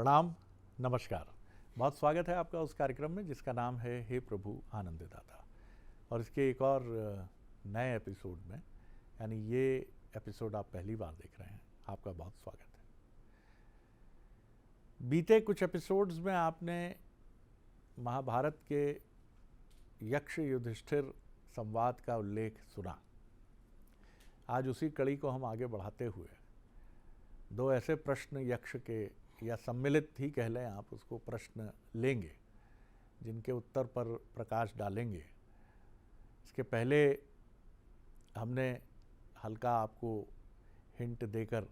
प्रणाम, नमस्कार। बहुत स्वागत है आपका उस कार्यक्रम में जिसका नाम है हे प्रभु आनंद दाता। और इसके एक और नए एपिसोड में, यानी ये एपिसोड आप पहली बार देख रहे हैं, आपका बहुत स्वागत है। बीते कुछ एपिसोड्स में आपने महाभारत के यक्ष युधिष्ठिर संवाद का उल्लेख सुना। आज उसी कड़ी को हम आगे बढ़ाते हुए दो ऐसे प्रश्न यक्ष के, या सम्मिलित ही कह लें आप उसको, प्रश्न लेंगे जिनके उत्तर पर प्रकाश डालेंगे। इसके पहले हमने हल्का आपको हिंट देकर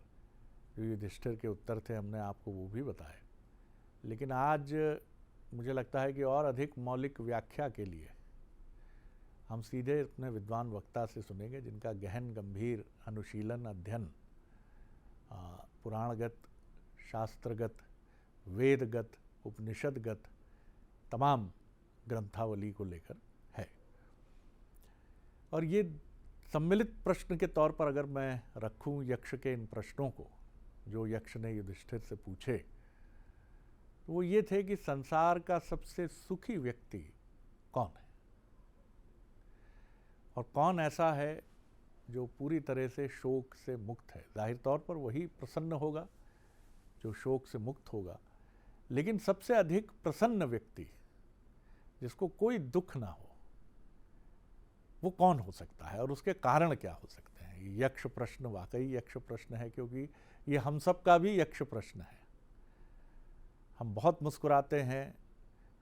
जो युधिष्ठिर के उत्तर थे हमने आपको वो भी बताए, लेकिन आज मुझे लगता है कि और अधिक मौलिक व्याख्या के लिए हम सीधे अपने विद्वान वक्ता से सुनेंगे, जिनका गहन गंभीर अनुशीलन अध्ययन पुराणगत, शास्त्रगत, वेदगत, उपनिषदगत तमाम ग्रंथावली को लेकर है। और ये सम्मिलित प्रश्न के तौर पर अगर मैं रखूं यक्ष के इन प्रश्नों को जो यक्ष ने युधिष्ठिर से पूछे, तो वो ये थे कि संसार का सबसे सुखी व्यक्ति कौन है, और कौन ऐसा है जो पूरी तरह से शोक से मुक्त है। जाहिर तौर पर वही प्रसन्न होगा जो शोक से मुक्त होगा, लेकिन सबसे अधिक प्रसन्न व्यक्ति जिसको कोई दुख ना हो वो कौन हो सकता है, और उसके कारण क्या हो सकते हैं। यक्ष प्रश्न वाकई यक्ष प्रश्न है, क्योंकि ये हम सब का भी यक्ष प्रश्न है। हम बहुत मुस्कुराते हैं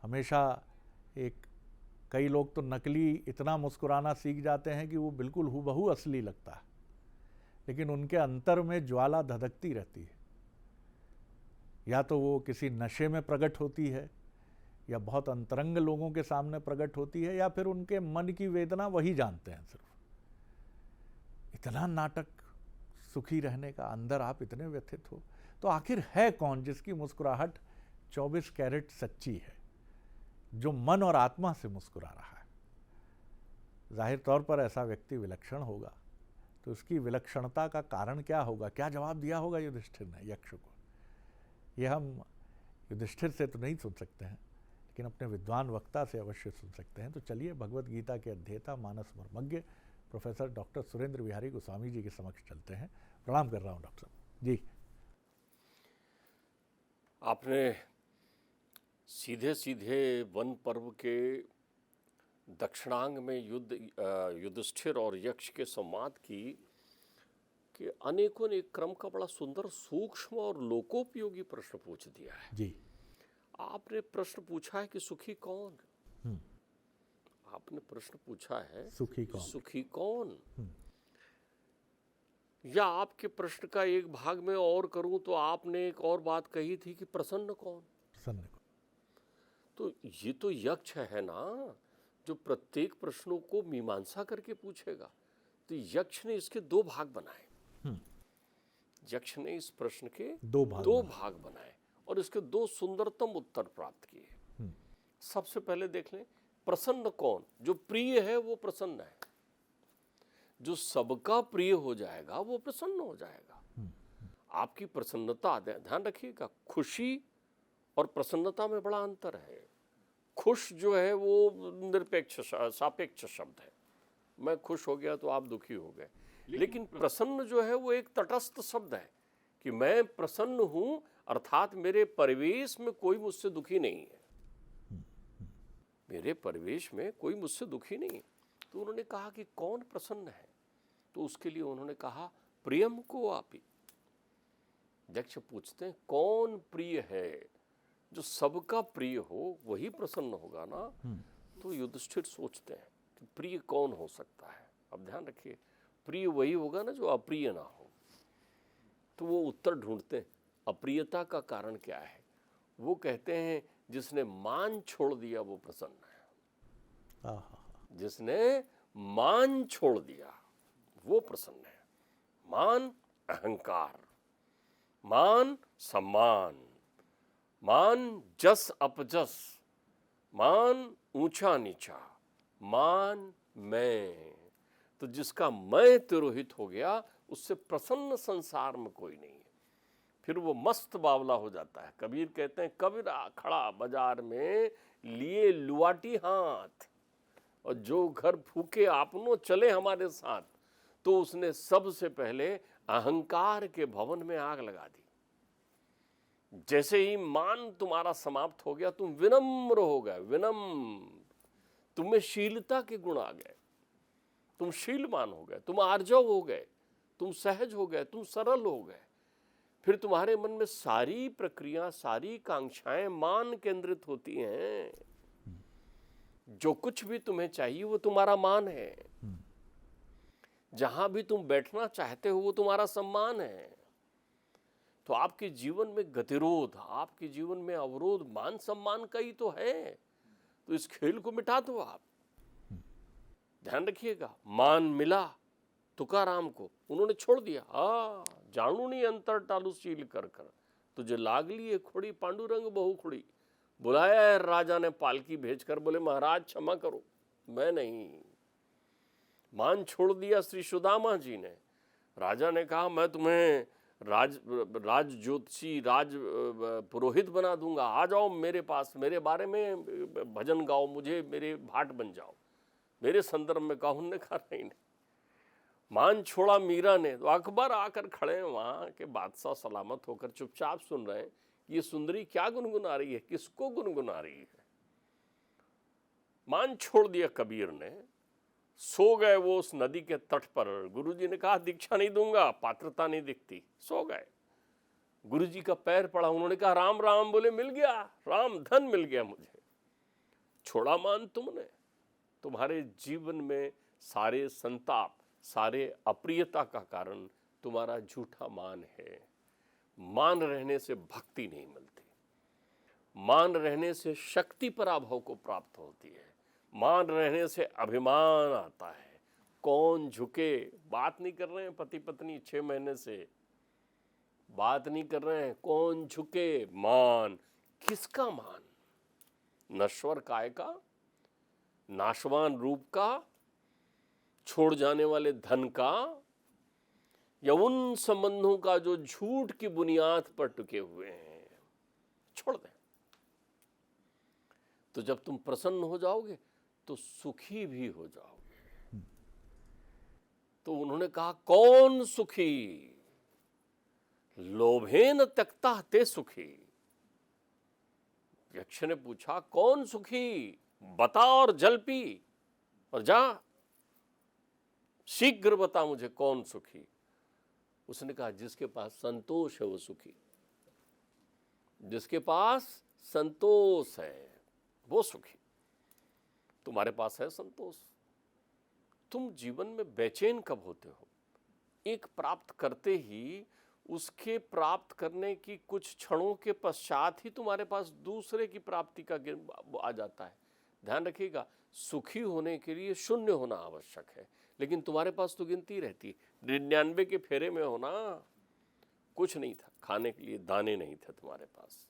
हमेशा। कई लोग तो नकली इतना मुस्कुराना सीख जाते हैं कि वो बिल्कुल हूबहू असली लगता है, लेकिन उनके अंतर में ज्वाला धधकती रहती है। या तो वो किसी नशे में प्रकट होती है, या बहुत अंतरंग लोगों के सामने प्रकट होती है, या फिर उनके मन की वेदना वही जानते हैं सिर्फ। इतना नाटक सुखी रहने का, अंदर आप इतने व्यथित हो, तो आखिर है कौन जिसकी मुस्कुराहट 24 कैरेट सच्ची है, जो मन और आत्मा से मुस्कुरा रहा है। जाहिर तौर पर ऐसा व्यक्ति विलक्षण होगा, तो उसकी विलक्षणता का कारण क्या होगा, क्या जवाब दिया होगा युधिष्ठिर ने यक्ष को, यह हम युधिष्ठिर से तो नहीं सुन सकते हैं, लेकिन अपने विद्वान वक्ता से अवश्य सुन सकते हैं। तो चलिए भगवत गीता के अध्येता, मानस मर्मज्ञ प्रोफेसर डॉक्टर सुरेंद्र बिहारी गोस्वामी जी के समक्ष चलते हैं। प्रणाम कर रहा हूँ डॉक्टर साहब जी। आपने सीधे सीधे वन पर्व के दक्षिणांग में युधिष्ठिर और यक्ष के संवाद की कि अनेकों ने एक क्रम का बड़ा सुंदर, सूक्ष्म और लोकोपयोगी प्रश्न पूछ दिया है जी। आपने प्रश्न पूछा है कि सुखी कौन। आपने प्रश्न पूछा है सुखी कौन। या आपके प्रश्न का एक भाग में और करूं तो आपने एक और बात कही थी कि प्रसन्न कौन। तो ये तो यक्ष है ना, जो प्रत्येक प्रश्नों को मीमांसा करके पूछेगा। तो यक्ष ने इसके दो भाग बनाए। यक्ष ने इस प्रश्न के दो भाग बनाए और इसके दो सुंदरतम उत्तर प्राप्त किए। सबसे पहले देख लें, प्रसन्न कौन। जो प्रिय है वो प्रसन्न है, जो सबका प्रिय हो जाएगा वो प्रसन्न हो जाएगा। आपकी प्रसन्नता, ध्यान रखिएगा, खुशी और प्रसन्नता में बड़ा अंतर है। खुश जो है वो निरपेक्ष, सापेक्ष शब्द है। मैं खुश हो गया तो आप दुखी हो गए। लेकिन प्रसन्न जो है वो एक तटस्थ शब्द है कि मैं प्रसन्न हूं, अर्थात मेरे परिवेश में कोई मुझसे दुखी नहीं है। मेरे परिवेश में कोई मुझसे दुखी नहीं है। तो उन्होंने कहा कि कौन प्रसन्न है, तो उसके लिए उन्होंने कहा प्रियम को आपी। यक्ष पूछते हैं कौन प्रिय है। जो सबका प्रिय हो वही प्रसन्न होगा ना। तो युधिष्ठिर सोचते हैं कि प्रिय कौन हो सकता है। अब ध्यान रखिए, प्रिय वही होगा ना जो अप्रिय ना हो। तो वो उत्तर ढूंढते हैं अप्रियता का कारण क्या है। वो कहते हैं जिसने मान छोड़ दिया वो प्रसन्न है। जिसने मान छोड़ दिया वो प्रसन्न है। मान अहंकार, मान सम्मान, मान जस अपजस, मान ऊंचा नीचा, मान मैं। तो जिसका मैं तिरोहित हो गया उससे प्रसन्न संसार में कोई नहीं है। फिर वो मस्त बावला हो जाता है। कबीर कहते हैं कबीरा खड़ा बाजार में लिए लुआटी हाथ, और जो घर फूके आपनो चले हमारे साथ। तो उसने सबसे पहले अहंकार के भवन में आग लगा दी। जैसे ही मान तुम्हारा समाप्त हो गया, तुम विनम्र हो गए, विनम्र, तुम्हें शीलता के गुण आ गए, तुम शीलवान हो गए, तुम आर्जव हो गए, तुम सहज हो गए, तुम सरल हो गए। फिर तुम्हारे मन में सारी प्रक्रिया, सारी कांक्षाएं मान केंद्रित होती हैं। जो कुछ भी तुम्हें चाहिए वो तुम्हारा मान है। जहां भी तुम बैठना चाहते हो वो तुम्हारा सम्मान है। तो आपके जीवन में गतिरोध, आपके जीवन में अवरोध मान सम्मान का ही तो है। तो इस खेल को मिटा दो आप। ध्यान रखिएगा, मान मिला तुकाराम को, उन्होंने छोड़ दिया। जानू नहीं अंतर टालू सील कर कर, तुझे लाग लिए खोड़ी पांडुरंग बहु खुड़ी। बुलाया है राजा ने पालकी भेजकर, बोले महाराज क्षमा करो, मैं नहीं। मान छोड़ दिया श्री सुदामा जी ने। राजा ने कहा मैं तुम्हें राज ज्योतिषी, राज पुरोहित बना दूंगा, आ जाओ मेरे पास, मेरे बारे में भजन गाओ, मुझे मेरे भाट बन जाओ, मेरे संदर्भ में कहा। उन्होंने कहा नहीं। मान छोड़ा मीरा ने, तो अकबर आकर खड़े हैं वहां के बादशाह, सलामत होकर चुपचाप सुन रहे हैं। ये सुंदरी क्या गुनगुना रही है, किसको गुनगुना रही है। मान छोड़ दिया कबीर ने। सो गए वो उस नदी के तट पर। गुरुजी ने कहा दीक्षा नहीं दूंगा, पात्रता नहीं दिखती। सो गए। गुरुजी का पैर पड़ा, उन्होंने कहा राम राम, बोले मिल गया, राम धन मिल गया मुझे। छोड़ा मान तुमने। तुम्हारे जीवन में सारे संताप, सारे अप्रियता का कारण तुम्हारा झूठा मान है। मान रहने से भक्ति नहीं मिलती। मान रहने से शक्ति पराभव को प्राप्त होती है। मान रहने से अभिमान आता है। कौन झुके, बात नहीं कर रहे हैं पति पत्नी 6 महीने से, बात नहीं कर रहे हैं कौन झुके। मान, किसका मान? नश्वर काय का, नाशवान रूप का, छोड़ जाने वाले धन का, या उन संबंधों का जो झूठ की बुनियाद पर टिके हुए हैं? छोड़ दें। तो जब तुम प्रसन्न हो जाओगे तो सुखी भी हो जाओगे। तो उन्होंने कहा कौन सुखी? लोभेन त्यक्ता ते सुखी। यक्ष ने पूछा कौन सुखी, बता और जल पी और जा, शीघ्र बता मुझे कौन सुखी। उसने कहा जिसके पास संतोष है वो सुखी। जिसके पास संतोष है वो सुखी। तुम्हारे पास है संतोष? तुम जीवन में बेचैन कब होते हो? एक प्राप्त करते ही उसके प्राप्त करने की कुछ क्षणों के पश्चात ही तुम्हारे पास दूसरे की प्राप्ति का आ जाता है। ध्यान रखिएगा, सुखी होने के लिए शून्य होना आवश्यक है, लेकिन तुम्हारे पास तो गिनती रहती है। 99 के फेरे में होना, कुछ नहीं था, खाने के लिए दाने नहीं थे तुम्हारे पास।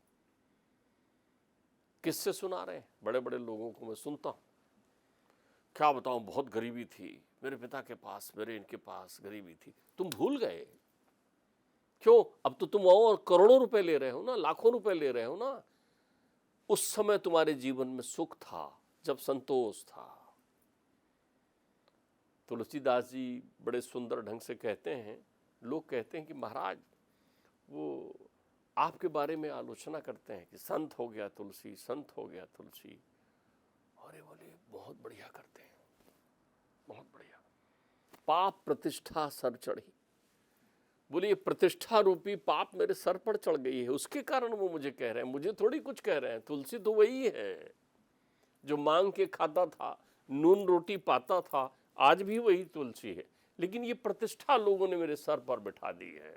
किससे सुना रहे हैं? बड़े बड़े लोगों को मैं सुनता हूं, क्या बताऊं, बहुत गरीबी थी मेरे पिता के पास, मेरे इनके पास गरीबी थी। तुम भूल गए क्यों? अब तो तुम और करोड़ों रुपए ले रहे हो ना, लाखों रुपए ले रहे हो ना। उस समय तुम्हारे जीवन में सुख था जब संतोष था। तुलसीदास जी बड़े सुंदर ढंग से कहते हैं, लोग कहते हैं कि महाराज वो आपके बारे में आलोचना करते हैं कि संत हो गया तुलसी, संत हो गया तुलसी। अरे बोले बहुत बढ़िया करते हैं, बहुत बढ़िया। पाप प्रतिष्ठा सर चढ़ी। बोले ये प्रतिष्ठा रूपी पाप मेरे सर पर चढ़ गई है, उसके कारण वो मुझे कह रहे हैं, मुझे थोड़ी कुछ कह रहे हैं। तुलसी तो वही है जो मांग के खाता था, नून रोटी पाता था, आज भी वही तुलसी है, लेकिन ये प्रतिष्ठा लोगों ने मेरे सर पर बिठा दी है।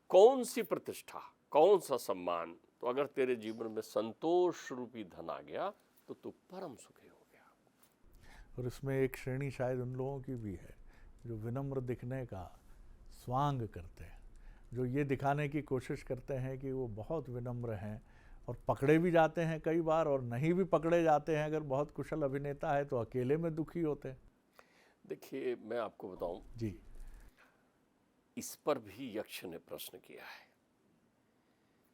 कौन सी प्रतिष्ठा, कौन सा सम्मान? तो अगर तेरे जीवन में संतोष रूपी धन आ गया तो तू परम सुखी हो गया। और इसमें एक श्रेणी शायद उन लोगों की भी है जो विनम्र दिखने का स्वांग करते हैं, जो ये दिखाने की कोशिश करते हैं कि वो बहुत विनम्र हैं, और पकड़े भी जाते हैं कई बार, और नहीं भी पकड़े जाते हैं, अगर बहुत कुशल अभिनेता है तो अकेले में दुखी होते हैं। देखिए मैं आपको बताऊं जी, इस पर भी यक्ष ने प्रश्न किया है।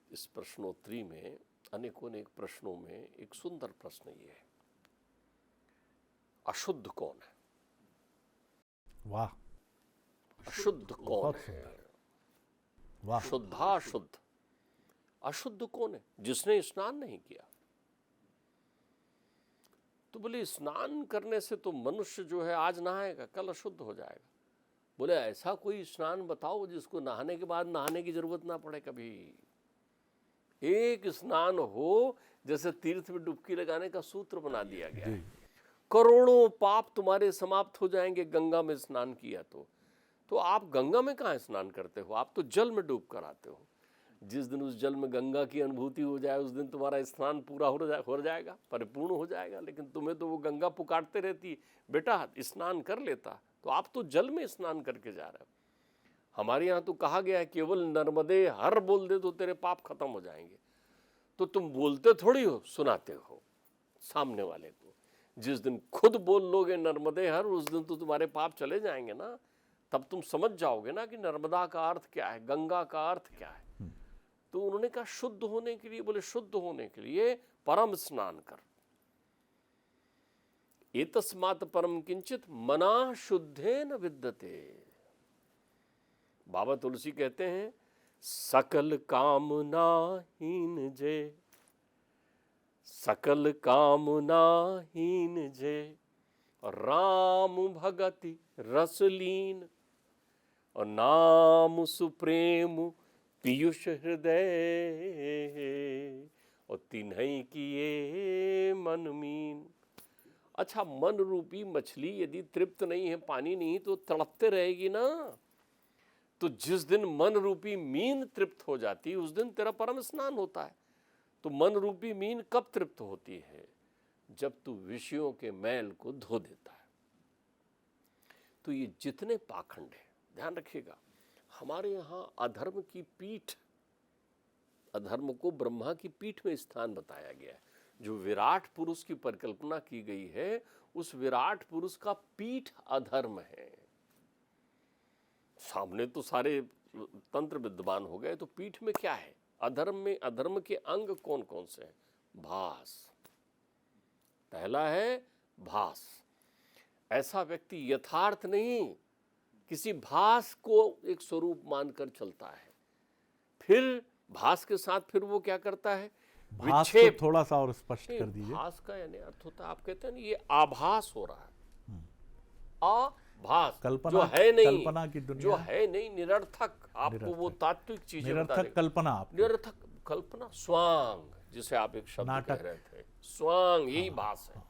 इस प्रश्नोत्तरी में अनेकों अनेक प्रश्नों में एक सुंदर प्रश्न ये है, अशुद्ध कौन है? वाह, अशुद्ध कौन बहुत है? सुंदर। वाह, शुद्धा शुद्ध, अशुद्ध कौन है? जिसने स्नान नहीं किया। तो बोले स्नान करने से तो मनुष्य जो है आज नहाएगा, कल अशुद्ध हो जाएगा। बोले ऐसा कोई स्नान बताओ जिसको नहाने के बाद नहाने की जरूरत ना पड़े कभी। एक स्नान हो जैसे तीर्थ में डुबकी लगाने का सूत्र बना दिया गया है। करोड़ों पाप तुम्हारे समाप्त हो जाएंगे गंगा में स्नान किया तो आप गंगा में कहाँ स्नान करते हो? आप तो जल में डूब कर आते हो। जिस दिन उस जल में गंगा की अनुभूति हो जाए उस दिन तुम्हारा स्नान पूरा हो जाएगा, परिपूर्ण हो जाएगा। लेकिन तुम्हें तो वो गंगा पुकारते रहती, बेटा स्नान कर लेता। तो आप तो जल में स्नान करके जा रहे हो। हमारे यहाँ तो कहा गया है केवल नर्मदे हर बोल दे तो तेरे पाप खत्म हो जाएंगे। तो तुम बोलते थोड़ी हो, सुनाते हो सामने वाले को। जिस दिन खुद बोल लोगे नर्मदे हर, उस दिन तो तुम्हारे पाप चले जाएंगे ना। तब तुम समझ जाओगे ना कि नर्मदा का अर्थ क्या है, गंगा का अर्थ क्या है। तो उन्होंने कहा शुद्ध होने के लिए, बोले शुद्ध होने के लिए परम स्नान कर। एतस्मात् परम किंचित मना शुद्धेन विद्यते। बाबा तुलसी कहते हैं सकल कामनाहीन जे, सकल कामनाहीन जे राम भगति रसलीन, और नाम सुप्रेम पीयूष हृदय, और तिन्हई किए मन मीन। अच्छा, मन रूपी मछली यदि तृप्त नहीं है, पानी नहीं, तो तड़पते रहेगी ना। तो जिस दिन मन रूपी मीन तृप्त हो जाती है उस दिन तेरा परम स्नान होता है। तो मन रूपी मीन कब तृप्त होती है? जब तू विषयों के मैल को धो देता है। तो ये जितने पाखंड है, ध्यान रखिएगा, हमारे यहाँ अधर्म की पीठ, अधर्म को ब्रह्मा की पीठ में स्थान बताया गया है। जो विराट पुरुष की परिकल्पना की गई है, उस विराट पुरुष का पीठ अधर्म है। सामने तो सारे तंत्र विद्वान हो गए, तो पीठ में क्या है? अधर्म में अधर्म के अंग कौन कौन से हैं? भास, पहला है भास। ऐसा व्यक्ति यथार्थ नहीं, किसी भास को एक स्वरूप मानकर चलता है। फिर भास के साथ फिर वो क्या करता है? भास को थोड़ा सा और स्पष्ट कर दीजिए। भास का यानी अर्थ होता है, आप कहते हैं ना ये आभास हो रहा है। आभास, कल्पना, जो है नहीं, कल्पना की दुनिया, जो है नहीं, निरर्थक। आपको वो तात्विक चीजें बता देगा। निरर्थक कल्पना, आप निरर्थक कल्पना, स्वांग, जिसे आप एक शब्द कह रहे थे, स्वांग, यही भास है।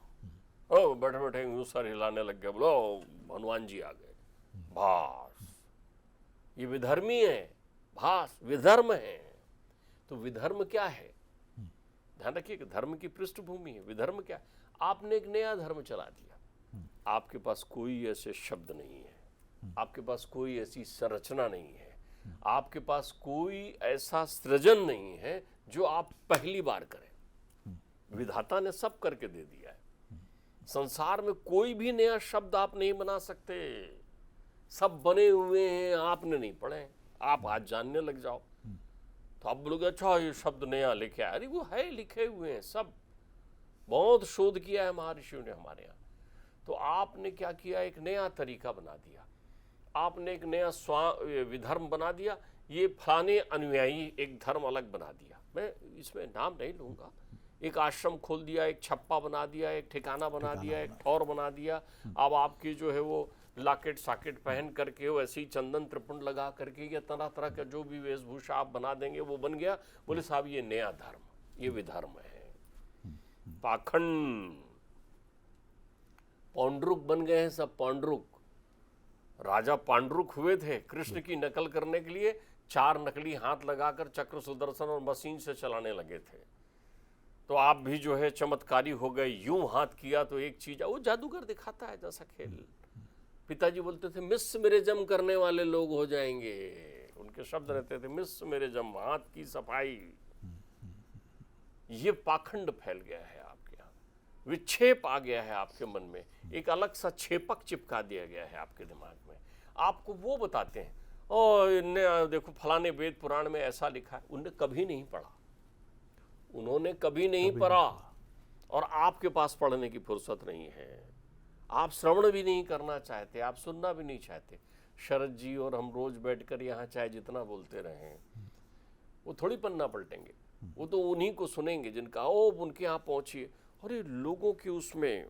ओ बैठे बैठे यूं सर हिलाने लग गए, बोलो हनुमान जी आ गए। भास, ये विधर्मी है। भास विधर्म है। तो विधर्म क्या है? ध्यान रखिए कि धर्म की पृष्ठभूमि है। विधर्म क्या है? आपने एक नया धर्म चला दिया। आपके पास कोई ऐसे शब्द नहीं है, आपके पास कोई ऐसी संरचना नहीं है, आपके पास कोई ऐसा सृजन नहीं है जो आप पहली बार करें। विधाता ने सब करके दे दिया है। संसार में कोई भी नया शब्द आप नहीं बना सकते। सब बने हुए हैं, आपने नहीं पढ़े। आप आज जानने लग जाओ तो आप बोलोगे अच्छा ये शब्द नया लिखे। अरे वो है, लिखे हुए हैं सब, बहुत शोध किया है महर्षियों ने हमारे यहाँ। तो आपने क्या किया? एक नया तरीका बना दिया, आपने एक नया विधर्म बना दिया। ये फलाने अनुयायी एक धर्म अलग बना दिया। मैं इसमें नाम नहीं लूंगा। एक आश्रम खोल दिया, एक छप्पा बना दिया, एक ठिकाना बना दिया, एक ठौर बना दिया। अब आपकी जो है वो लाकेट साकेट पहन करके, वैसे ही चंदन त्रिपुंड लगा करके, या तरह तरह का जो भी वेशभूषा आप बना देंगे वो बन गया। बोले साहब ये नया धर्म, ये विधर्म है। पाखंड, पौंड्रुक बन गए हैं सब। पौंड्रुक, राजा पांडुरुक हुए थे कृष्ण की नकल करने के लिए। 4 नकली हाथ लगाकर चक्र सुदर्शन और मशीन से चलाने लगे थे। तो आप भी जो है चमत्कारी हो गए। यूं हाथ किया तो एक चीज, वो जादूगर दिखाता है जैसा खेल। पिताजी बोलते थे मिस मेरे जम करने वाले लोग हो जाएंगे। उनके शब्द रहते थे मिस मेरे जम, हाथ की सफाई। ये पाखंड फैल गया है आपके यहाँ, विक्षेप आ गया है आपके मन में, एक अलग सा छेपक चिपका दिया गया है आपके दिमाग में। आपको वो बताते हैं और इनने देखो फलाने वेद पुराण में ऐसा लिखा है, उनने कभी नहीं पढ़ा, उन्होंने कभी नहीं पढ़ा, और आपके पास पढ़ने की फुर्सत नहीं है, आप श्रवण भी नहीं करना चाहते, आप सुनना भी नहीं चाहते। शरद जी और हम रोज बैठकर यहाँ चाहे जितना बोलते रहें, वो थोड़ी पन्ना पलटेंगे, वो तो उन्हीं को सुनेंगे जिनका ओ उनके यहाँ पहुंचिए। और ये लोगों की उसमें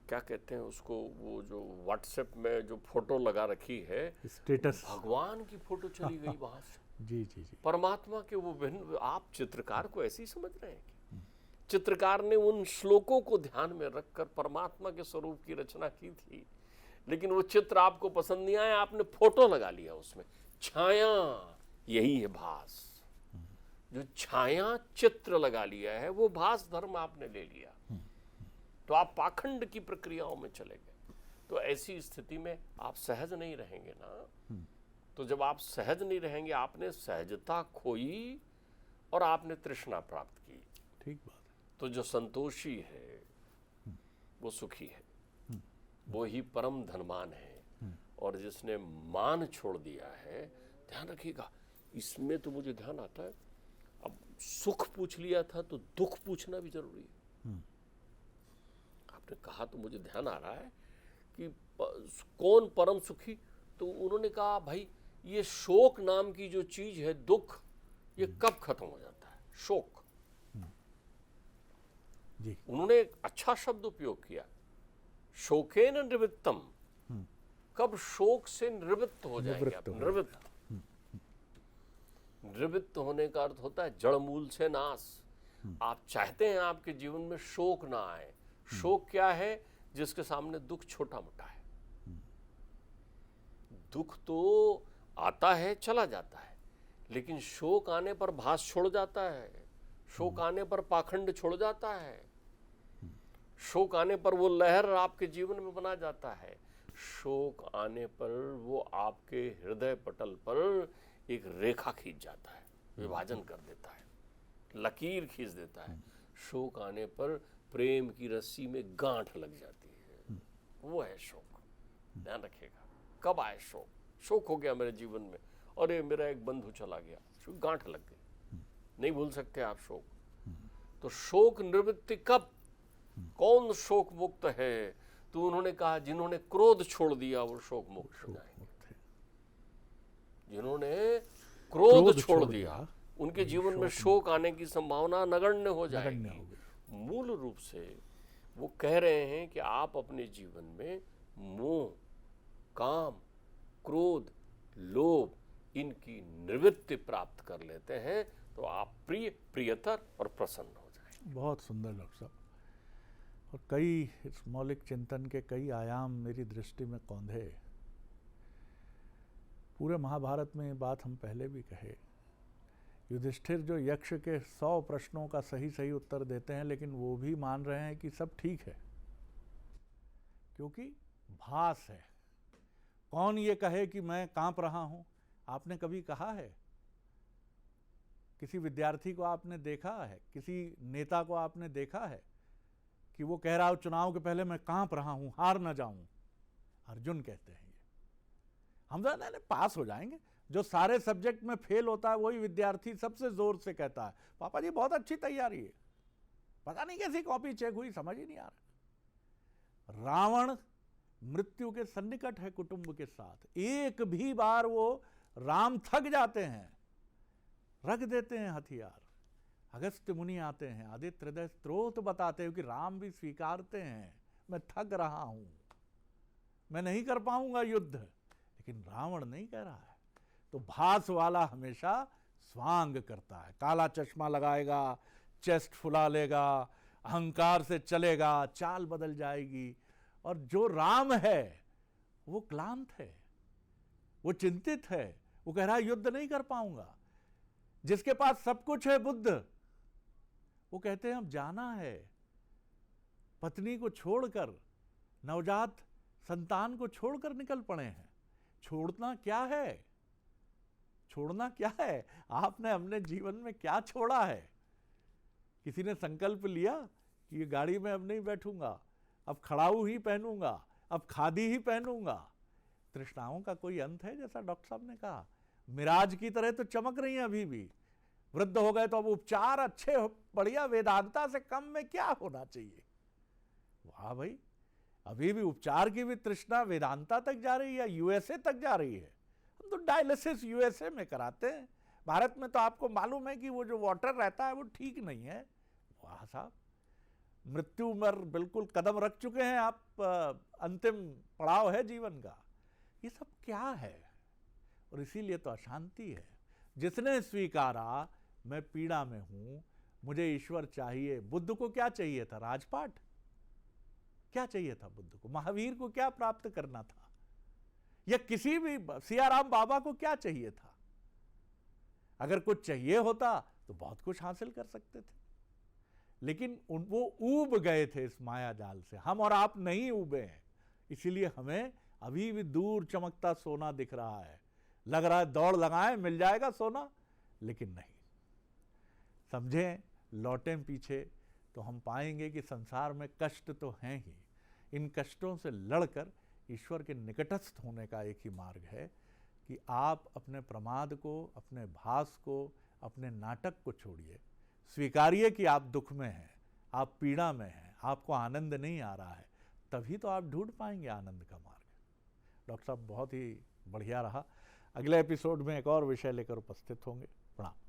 क्या कहते हैं उसको, वो जो व्हाट्सएप में जो फोटो लगा रखी है, स्टेटस, भगवान की फोटो चली गई वहां से। जी जी जी, परमात्मा के वो भिन्न, आप चित्रकार को ऐसे ही समझ रहे हैं कि चित्रकार ने उन श्लोकों को ध्यान में रखकर परमात्मा के स्वरूप की रचना की थी, लेकिन वो चित्र आपको पसंद नहीं आया, आपने फोटो लगा लिया उसमें। छाया, यही है भास। जो छाया चित्र लगा लिया है वो भास धर्म आपने ले लिया, तो आप पाखंड की प्रक्रियाओं में चले गए। तो ऐसी स्थिति में आप सहज नहीं रहेंगे ना। तो जब आप सहज नहीं रहेंगे, आपने सहजता खोई और आपने तृष्णा प्राप्त की। ठीक बात है। तो जो संतोषी है वो सुखी है, वो ही परम धनवान है। और जिसने मान छोड़ दिया है, ध्यान रखिएगा, इसमें तो मुझे ध्यान आता है, अब सुख पूछ लिया था तो दुख पूछना भी जरूरी है। आपने कहा तो मुझे ध्यान आ रहा है कि कौन परम सुखी, तो उन्होंने कहा भाई ये शोक नाम की जो चीज है, दुख, ये कब खत्म हो जाता है? शोक। जी। उन्होंने एक अच्छा शब्द उपयोग किया, शोकेन निवृत्तम। कब शोक से निवृत्त हो जाएंगे आप? निवृत्त। निवृत्त होने का अर्थ होता है जड़ मूल से नाश। आप चाहते हैं आपके जीवन में शोक ना आए। शोक क्या है? जिसके सामने दुख छोटा मोटा है। दुख तो आता है चला जाता है, लेकिन शोक आने पर भास छोड़ जाता है, शोक आने पर पाखंड छोड़ जाता है, शोक आने पर वो लहर आपके जीवन में बना जाता है, शोक आने पर वो आपके हृदय पटल पर एक रेखा खींच जाता है, विभाजन कर देता है, लकीर खींच देता है। शोक आने पर प्रेम की रस्सी में गांठ लग जाती है, वो है शोक। ध्यान रखिएगा, कब आए शोक? शोक हो गया मेरे जीवन में, अरे मेरा एक बंधु चला गया, गांठ लग गई, नहीं भूल सकते आप शोक। तो शोक निवृत्ति कब? कौन शोक मुक्त है? तो उन्होंने कहा जिन्होंने क्रोध छोड़ दिया वो शोक मुक्त हो जाएंगे। जिन्होंने क्रोध छोड़ दिया उनके जीवन में शोक आने की संभावना नगण्य हो जाएगी। मूल रूप से वो कह रहे हैं कि आप अपने जीवन में मोह, काम, क्रोध, लोभ, इनकी निवृत्ति प्राप्त कर लेते हैं तो आप प्रिय, प्रियतर और प्रसन्न हो जाएंगे। बहुत सुंदर डॉक्टर साहब। और कई इस मौलिक चिंतन के कई आयाम मेरी दृष्टि में कौंधे। पूरे महाभारत में ये बात हम पहले भी कहे, युधिष्ठिर जो यक्ष के 100 प्रश्नों का सही सही उत्तर देते हैं, लेकिन वो भी मान रहे हैं कि सब ठीक है, क्योंकि भास है। कौन ये कहे कि मैं कांप रहा हूं? आपने कभी कहा है? किसी विद्यार्थी को आपने देखा है, किसी नेता को आपने देखा है कि वो कह रहा हो चुनाव के पहले मैं कांप रहा हूं, हार ना जाऊं? अर्जुन कहते हैं ये हम तो पास हो जाएंगे। जो सारे सब्जेक्ट में फेल होता है वही विद्यार्थी सबसे जोर से कहता है पापा जी बहुत अच्छी तैयारी है, पता नहीं कैसी कॉपी चेक हुई, समझ ही नहीं आ रहा। रावण मृत्यु के सन्निकट है कुटुंब के साथ, एक भी बार वो राम थक जाते हैं, रख देते हैं हथियार। अगस्त्य मुनि आते हैं, आदित्य हृदय स्त्रोत बताते हैं कि राम भी स्वीकारते हैं मैं थक रहा हूं, मैं नहीं कर पाऊंगा युद्ध, लेकिन रावण नहीं कह रहा है। तो भास वाला हमेशा स्वांग करता है, काला चश्मा लगाएगा, चेस्ट फुला लेगा, अहंकार से चलेगा, चाल बदल जाएगी। और जो राम है वो क्लांत है, वो चिंतित है, वो कह रहा है युद्ध नहीं कर पाऊंगा। जिसके पास सब कुछ है बुद्ध, वो कहते हैं अब जाना है, पत्नी को छोड़कर, नवजात संतान को छोड़कर निकल पड़े हैं। छोड़ना क्या है? छोड़ना क्या है? आपने अपने जीवन में क्या छोड़ा है? किसी ने संकल्प लिया कि ये गाड़ी में अब नहीं बैठूंगा, अब खड़ाऊ ही पहनूंगा, अब खादी ही पहनूंगा, तृष्णाओं का कोई अंत है? जैसा डॉक्टर साहब ने कहा, मिराज की तरह तो चमक रही हैं अभी भी। वृद्ध हो गए तो अब उपचार अच्छे बढ़िया वेदांता से कम में क्या होना चाहिए? वाह भाई, अभी भी उपचार की भी तृष्णा वेदांता तक जा रही है, यूएसए तक जा रही है। हम तो डायलिसिस यूएसए में कराते हैं, भारत में तो आपको मालूम है कि वो जो वाटर रहता है वो ठीक नहीं है। वाह साहब, मृत्यु पर बिल्कुल कदम रख चुके हैं आप, अंतिम पड़ाव है जीवन का। ये सब क्या है? और इसीलिए तो अशांति है। जिसने स्वीकारा मैं पीड़ा में हूं, मुझे ईश्वर चाहिए। बुद्ध को क्या चाहिए था? राजपाट। क्या चाहिए था बुद्ध को? महावीर को क्या प्राप्त करना था? या किसी भी सियाराम बाबा को क्या चाहिए था? अगर कुछ चाहिए होता तो बहुत कुछ हासिल कर सकते थे, लेकिन वो ऊब गए थे इस माया जाल से। हम और आप नहीं ऊबे हैं, इसीलिए हमें अभी भी दूर चमकता सोना दिख रहा है। लग रहा है दौड़ लगाएं मिल जाएगा सोना, लेकिन नहीं। समझें, लौटें पीछे तो हम पाएंगे कि संसार में कष्ट तो हैं ही। इन कष्टों से लड़कर ईश्वर के निकटस्थ होने का एक ही मार्ग है कि आप अपने प्रमाद को, अपने भास को, अपने नाटक को छोड़िए। स्वीकारिए कि आप दुख में हैं, आप पीड़ा में हैं, आपको आनंद नहीं आ रहा है, तभी तो आप ढूंढ पाएंगे आनंद का मार्ग। डॉक्टर साहब, बहुत ही बढ़िया रहा। अगले एपिसोड में एक और विषय लेकर उपस्थित होंगे। प्रणाम।